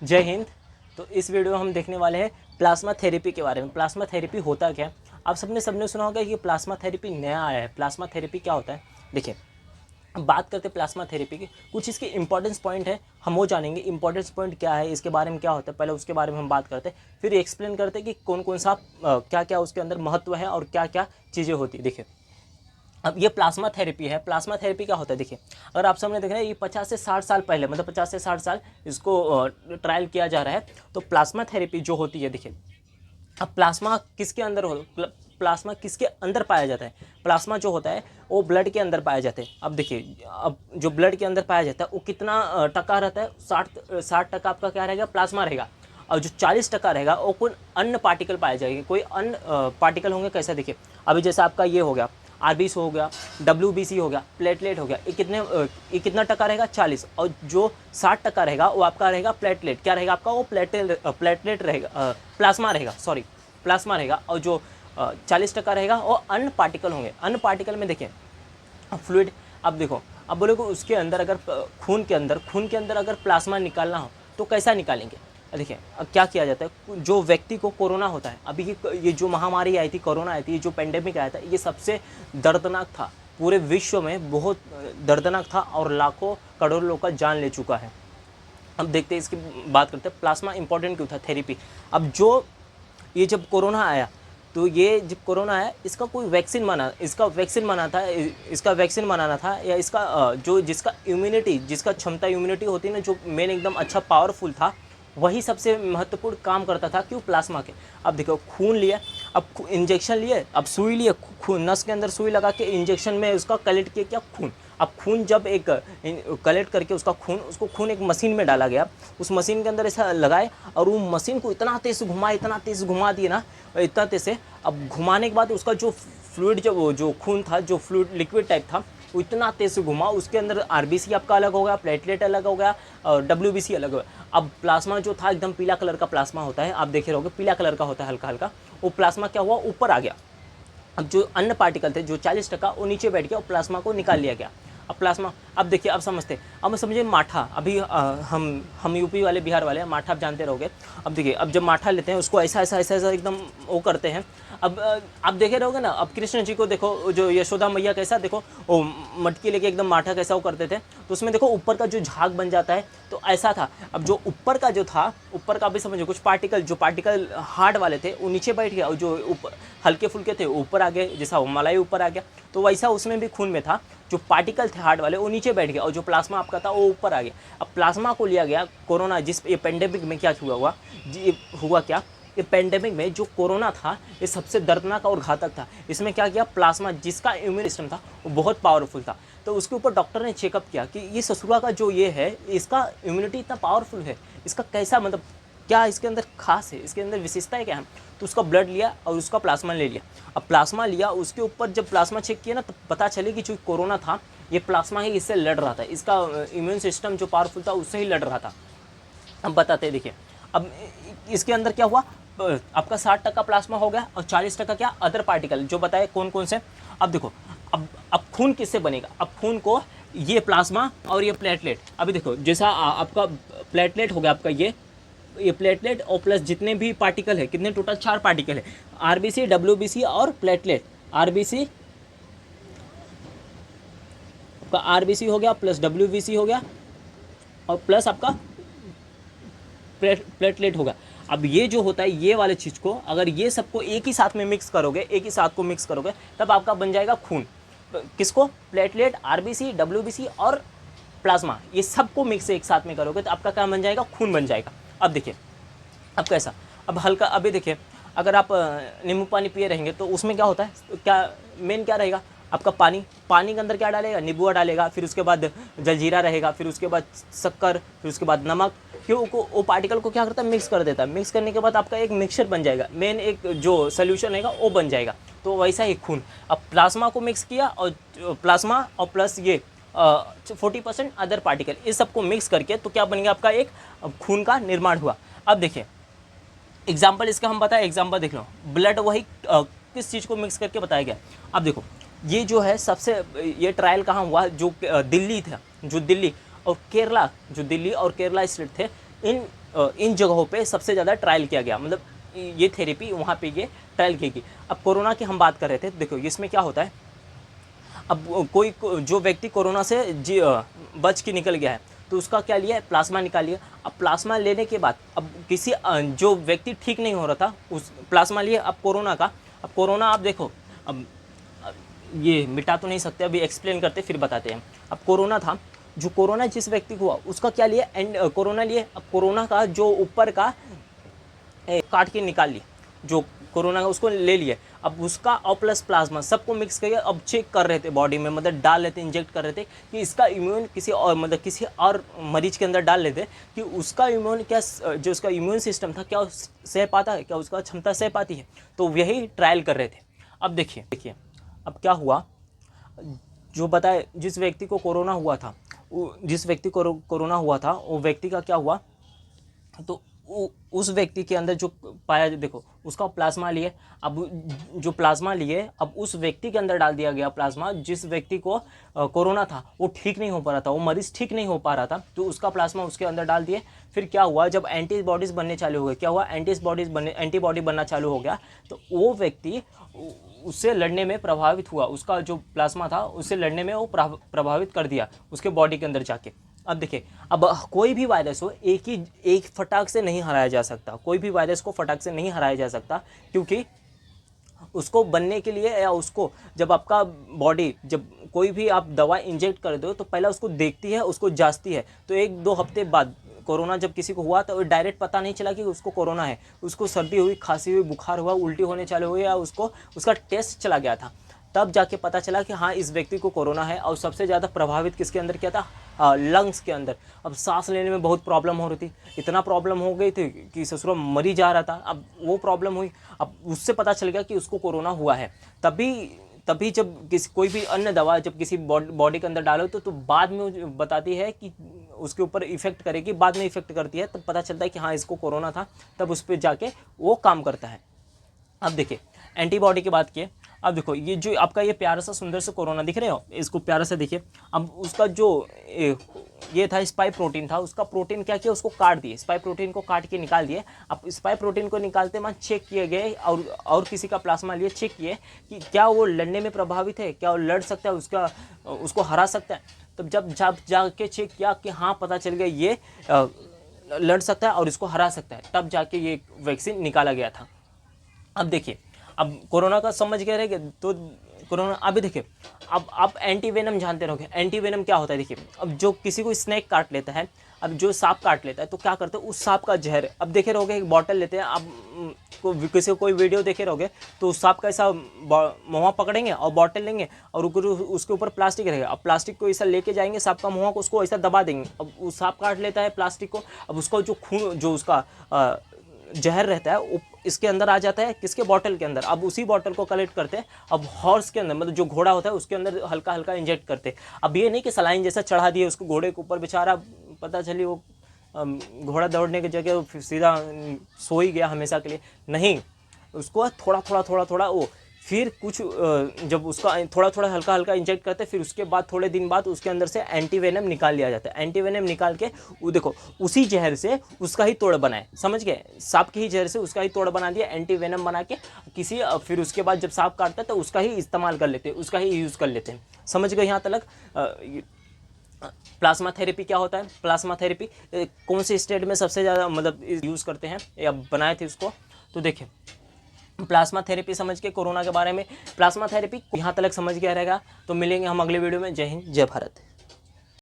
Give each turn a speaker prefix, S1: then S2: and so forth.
S1: जय हिंद। तो इस वीडियो में हम देखने वाले हैं प्लाज्मा थेरेपी के बारे में। प्लाज्मा थेरेपी होता क्या है? आप सबने सुना होगा कि प्लाज्मा थेरेपी नया आया है। प्लाज्मा थेरेपी क्या होता है? देखिए, अब बात करते हैं प्लाज्मा थेरेपी की। कुछ इसके इंपॉर्टेंस पॉइंट है, हम वो जानेंगे इंपॉर्टेंस पॉइंट क्या है, इसके बारे में क्या होता है, पहले उसके बारे में हम बात करते हैं, फिर एक्सप्लेन करते हैं कि कौन कौन सा क्या क्या उसके अंदर महत्व है और क्या क्या चीज़ें होती है। देखिए, अब ये प्लाज्मा थेरेपी है। प्लाज्मा थेरेपी क्या होता है? देखिए, अगर आप सबने देखा है, ये 50 से 60 साल पहले, मतलब 50 से 60 साल इसको ट्रायल किया जा रहा है। तो प्लाज्मा थेरेपी जो होती है, देखिए, अब प्लाज्मा किसके अंदर प्लाज्मा किसके अंदर पाया जाता है? प्लाज्मा जो होता है वो ब्लड के अंदर पाया जाता है। अब देखिए, अब जो ब्लड के अंदर पाया जाता है वो कितना टका रहता है? 60% आपका क्या रहेगा? प्लाज्मा रहेगा। और जो 40% रहेगा वो कोई अन्य पार्टिकल पाए जाएंगे, कोई अन्य पार्टिकल होंगे। कैसा? देखिए, अभी जैसे आपका ये हो गया, आरबीसी हो गया, डब्ल्यूबीसी हो गया, प्लेटलेट हो गया, ये कितना टका रहेगा? 40। और जो 60% रहेगा वो आपका रहेगा प्लेटलेट। क्या रहेगा आपका? वो प्लेटलेट रहेगा, प्लाज्मा रहेगा, सॉरी, प्लाज्मा रहेगा। और जो 40% रहेगा वो अन्य पार्टिकल होंगे। अन्य पार्टिकल में देखिए फ्लूइड। अब देखो, अब बोले को उसके अंदर अगर खून के अंदर अगर प्लाज्मा निकालना हो तो कैसा निकालेंगे? देखिए, अब क्या किया जाता है, जो व्यक्ति को कोरोना होता है, अभी ये जो महामारी आई थी, कोरोना आई थी, ये जो पेंडेमिक आया था, ये सबसे दर्दनाक था। पूरे विश्व में बहुत दर्दनाक था और लाखों करोड़ों लोग का जान ले चुका है। अब देखते हैं, इसकी बात करते हैं प्लाज्मा इंपॉर्टेंट क्यों था थेरेपी। अब जो ये जब कोरोना आया, तो ये जब कोरोना आया, इसका वैक्सीन बनाना था, या इसका जो जिसका इम्यूनिटी, जिसका क्षमता इम्यूनिटी होती है ना, जो मेन एकदम अच्छा पावरफुल था, वही सबसे महत्वपूर्ण काम करता था। क्यों? प्लाज्मा के। अब देखो, खून लिया, अब इंजेक्शन लिए, अब सुई लिए, खून नस के अंदर सुई लगा के इंजेक्शन में उसका कलेक्ट किया क्या? खून। अब खून जब एक कलेक्ट करके उसको खून एक मशीन में डाला गया, उस मशीन के अंदर ऐसा लगाए, और वो मशीन को इतना तेज़ घुमा दिए ना, इतना तेज़ से। अब घुमाने के बाद उसका जो फ्लूइड, जो खून था, जो फ्लूइड लिक्विड टाइप था, वो इतना तेज़ से घुमा, उसके अंदर आरबीसी आपका अलग हो गया, प्लेटलेट अलग हो गया, और डब्ल्यूबीसी अलग हो गया। अब प्लाज्मा जो था एकदम पीला कलर का प्लाज्मा होता है, आप देखे रहोगे पीला कलर का होता है हल्का हल्का। वो प्लाज्मा क्या हुआ? ऊपर आ गया। अब जो अन्य पार्टिकल थे, जो 40%, वो नीचे बैठ गया और प्लाज्मा को निकाल लिया गया। अब प्लाज्मा, अब देखिए, अब समझते हैं। अब समझिए माठा, अभी हम यूपी वाले, बिहार वाले, माठा आप जानते रहोगे। अब देखिए, अब जब माठा लेते हैं, उसको ऐसा ऐसा ऐसा ऐसा एकदम वो करते हैं। अब आप देखे रहोगे ना, अब कृष्ण जी को देखो, जो यशोदा मैया कैसा, देखो वो मटकी लेके एकदम माठा कैसा वो करते थे, तो उसमें देखो ऊपर का जो झाग बन जाता है, तो ऐसा था। अब जो ऊपर का जो था, ऊपर का भी समझो, कुछ पार्टिकल हार्ड वाले थे, वो नीचे बैठ गया, और जो ऊपर हल्के फुल्के थे ऊपर आ गए, जैसा मलाई ऊपर आ गया। तो वैसा उसमें भी खून में था, जो पार्टिकल थे हार्ड वाले वो नीचे बैठ गया, और जो प्लाज्मा आपका था वो ऊपर आ गया। अब प्लाज्मा को लिया गया कोरोना, जिस ये पेंडेमिक में क्या हुआ क्या, ये पेंडेमिक में जो कोरोना था, ये सबसे दर्दनाक और घातक था। इसमें क्या किया? प्लाज्मा, जिसका इम्यून सिस्टम था वो बहुत पावरफुल था, तो उसके ऊपर डॉक्टर ने चेकअप किया कि ये ससुरा का जो ये है, इसका इम्यूनिटी इतना पावरफुल है, इसका कैसा, मतलब क्या इसके अंदर खास है, इसके अंदर विशेषताएं क्या है। तो उसका ब्लड लिया और उसका प्लाज्मा ले लिया। अब प्लाज्मा लिया, उसके ऊपर जब प्लाज्मा चेक किया ना, तो पता चले कि जो कोरोना था, ये प्लाज्मा ही इससे लड़ रहा था, इसका इम्यून सिस्टम जो पावरफुल था उससे ही लड़ रहा था। अब बताते हैं, देखिए, अब इसके अंदर क्या हुआ, आपका 60% प्लाज्मा हो गया, और 40% क्या? अदर पार्टिकल, जो बताए कौन कौन से। अब देखो, अब खून किससे बनेगा? अब खून को ये प्लाज्मा और ये प्लेटलेट, अभी देखो, जैसा आपका प्लेटलेट हो गया, आपका ये प्लेटलेट और प्लस जितने भी पार्टिकल है, कितने टोटल? 4 पार्टिकल है, आरबीसी, डब्ल्यूबीसी और प्लेटलेट। आरबीसी, आपका आरबीसी हो गया, प्लस डब्ल्यूबीसी हो गया, और प्लस आपका प्लेटलेट होगा। अब ये जो होता है, ये वाले चीज़ को अगर ये सबको एक ही साथ में मिक्स करोगे, तब आपका बन जाएगा खून। किसको? प्लेटलेट, आरबीसी, डब्ल्यूबीसी और प्लाज्मा, ये सबको मिक्स एक साथ में करोगे तो आपका क्या बन जाएगा? खून बन जाएगा। अब देखिए, अब कैसा, अब हल्का, अभी देखिए, अगर आप नींबू पानी पिए रहेंगे तो उसमें क्या होता है, क्या मेन क्या रहेगा आपका? पानी के अंदर क्या डालेगा? नींबू डालेगा, फिर उसके बाद जलजीरा रहेगा, फिर उसके बाद शक्कर, फिर उसके बाद नमक। क्यों? वो पार्टिकल को क्या करता है? मिक्स कर देता है। मिक्स करने के बाद आपका एक मिक्सचर बन जाएगा, मेन एक जो सोल्यूशन रहेगा वो बन जाएगा। तो वैसा ही खून, अब प्लाज्मा को मिक्स किया, और प्लाज्मा और प्लस ये 40% अदर पार्टिकल, इस सबको मिक्स करके तो क्या बन गया? आपका एक खून का निर्माण हुआ। अब देखिए, एग्जाम्पल इसका हम बताएं, एग्जाम्पल देख लो, ब्लड वही किस चीज़ को मिक्स करके बताया गया। अब देखो, ये जो है सबसे, ये ट्रायल कहाँ हुआ? जो दिल्ली था, जो दिल्ली और केरला, जो दिल्ली और केरला स्टेट थे, इन इन जगहों पे सबसे ज़्यादा ट्रायल किया गया, मतलब ये थेरेपी वहाँ पे ये ट्रायल की गई। अब कोरोना की हम बात कर रहे थे, देखो इसमें क्या होता है, अब जो व्यक्ति कोरोना से बच के निकल गया है तो उसका क्या लिया है, प्लाज्मा निकाल लिया। अब प्लाज्मा लेने के बाद अब किसी जो व्यक्ति ठीक नहीं हो रहा था उस प्लाज्मा लिए, अब कोरोना का, अब कोरोना आप देखो, अब ये मिटा तो नहीं सकते, अभी एक्सप्लेन करते फिर बताते हैं। अब कोरोना था, जो कोरोना जिस व्यक्ति को हुआ उसका क्या लिया, एंड कोरोना लिए। अब कोरोना का जो ऊपर का काट के निकाल लिए, जो कोरोना का उसको ले लिए, अब उसका और प्लस प्लाज्मा सबको मिक्स करके अब चेक कर रहे थे बॉडी में, मतलब डाल रहे थे, इंजेक्ट कर रहे थे कि इसका इम्यून किसी और, मतलब किसी और मरीज के अंदर डाल लेते कि उसका इम्यून क्या, जो उसका इम्यून सिस्टम था क्या सह पाता है, क्या उसका क्षमता सह पाती है, तो यही ट्रायल कर रहे थे। अब देखिए अब क्या हुआ, जो बताए जिस व्यक्ति को कोरोना हुआ था, जिस व्यक्ति को कोरोना हुआ था वो व्यक्ति का क्या हुआ, तो उस व्यक्ति के अंदर जो पाया, देखो उसका प्लाज्मा लिए, अब जो प्लाज्मा लिए अब उस व्यक्ति के अंदर डाल दिया गया प्लाज्मा, जिस व्यक्ति को कोरोना था वो ठीक नहीं हो पा रहा था, वो मरीज ठीक नहीं हो पा रहा था, तो उसका प्लाज्मा उसके अंदर डाल दिए। फिर क्या हुआ, जब एंटीबॉडीज़ बनने चालू हो गए, क्या हुआ, एंटीबॉडी बनना चालू हो गया, तो वो व्यक्ति उससे लड़ने में प्रभावित हुआ, उसका जो प्लाज्मा था उससे लड़ने में वो प्रभावित कर दिया उसके बॉडी के अंदर जाके। अब देखिए, अब कोई भी वायरस हो एक फटाक से नहीं हराया जा सकता, कोई भी वायरस को फटाक से नहीं हराया जा सकता, क्योंकि उसको बनने के लिए या उसको जब आपका बॉडी, जब कोई भी आप दवा इंजेक्ट कर दो तो पहले उसको देखती है, उसको जांचती है। तो 1-2 हफ्ते बाद कोरोना जब किसी को हुआ तो डायरेक्ट पता नहीं चला कि उसको कोरोना है, उसको सर्दी हुई, खांसी हुई, बुखार हुआ, उल्टी होने चालू हुई, या उसका टेस्ट चला गया था, तब जाके पता चला कि हाँ इस व्यक्ति को कोरोना है। और सबसे ज़्यादा प्रभावित किसके अंदर किया था, लंग्स के अंदर। अब सांस लेने में बहुत प्रॉब्लम हो रही थी, इतना प्रॉब्लम हो गई थी कि ससुरा मरी जा रहा था। अब वो प्रॉब्लम हुई, अब उससे पता चल गया कि उसको कोरोना हुआ है। तभी जब कोई भी अन्य दवा जब किसी बॉडी के अंदर डालो तो बाद में बताती है कि उसके ऊपर इफेक्ट करेगी, बाद में इफेक्ट करती है, तब पता चलता है कि हाँ इसको कोरोना था, तब उस पर जाके वो काम करता है। अब देखिए एंटीबॉडी की बात की, अब देखो ये जो आपका ये प्यारा सा सुंदर सा कोरोना दिख रहे हो, इसको प्यारा सा देखिए। अब उसका जो ये था स्पाइक प्रोटीन था, उसका प्रोटीन क्या किया, उसको काट दिए, स्पाइक प्रोटीन को काट के निकाल दिए। अब स्पाइक प्रोटीन को निकालते वहाँ चेक किए गए और किसी का प्लाज्मा लिए, चेक किए कि क्या वो लड़ने में प्रभावित है, क्या वो लड़ सकता है, उसको हरा सकता है। तब जब जाके चेक किया कि हाँ पता चल गया ये लड़ सकता है और इसको हरा सकता है, तब जाके ये वैक्सीन निकाला गया था। अब देखिए, अब कोरोना का समझ गए रहेंगे तो कोरोना, अभी देखिए अब आप एंटीवेनम जानते रहोगे, एंटीवेनम क्या होता है। देखिए अब जो किसी को स्नेक काट लेता है, अब जो सांप काट लेता है तो क्या करते हैं, उस सांप का जहर, अब देखे रहोगे एक बॉटल लेते हैं, आप किसी को कोई वीडियो देखे रहोगे तो उस सांप का ऐसा मुँह पकड़ेंगे और बॉटल लेंगे और उसके ऊपर प्लास्टिक रहेगा, अब प्लास्टिक को ऐसा लेके जाएंगे, सांप का मुँह को उसको ऐसा दबा देंगे। अब उस सांप काट लेता है प्लास्टिक को, अब उसको जो खून, जो उसका जहर रहता है इसके अंदर आ जाता है, किसके बॉटल के अंदर। अब उसी बॉटल को कलेक्ट करते हैं, अब हॉर्स के अंदर, मतलब जो घोड़ा होता है उसके अंदर हल्का हल्का इंजेक्ट करते हैं। अब ये नहीं कि सलाइन जैसा चढ़ा दिए उसको घोड़े के ऊपर, बेचारा पता चली वो घोड़ा दौड़ने की जगह सीधा सो ही गया हमेशा के लिए, नहीं, उसको थोड़ा थोड़ा वो फिर कुछ जब उसका थोड़ा हल्का हल्का इंजेक्ट करते हैं, फिर उसके बाद थोड़े दिन बाद उसके अंदर से एंटीवेनम निकाल लिया जाता है। एंटीवेनम निकाल के वो देखो उसी जहर से उसका ही तोड़ बनाए, समझ गए, सांप के ही जहर से उसका ही तोड़ बना दिया, एंटीवेनम बना के किसी, फिर उसके बाद जब सांप काटता है तो उसका ही इस्तेमाल कर लेते हैं, उसका ही यूज़ कर लेते हैं। समझ गए यहाँ तक। प्लाज्मा थेरेपी क्या होता है, प्लाज्मा थेरेपी कौन से स्टेट में सबसे ज़्यादा मतलब यूज़ करते हैं या बनाए थे उसको, तो देखिए प्लाज्मा थेरेपी समझ के कोरोना के बारे में, प्लाज्मा थेरेपी यहाँ तक समझ गया रहेगा। तो मिलेंगे हम अगले वीडियो में। जय हिंद, जय भारत।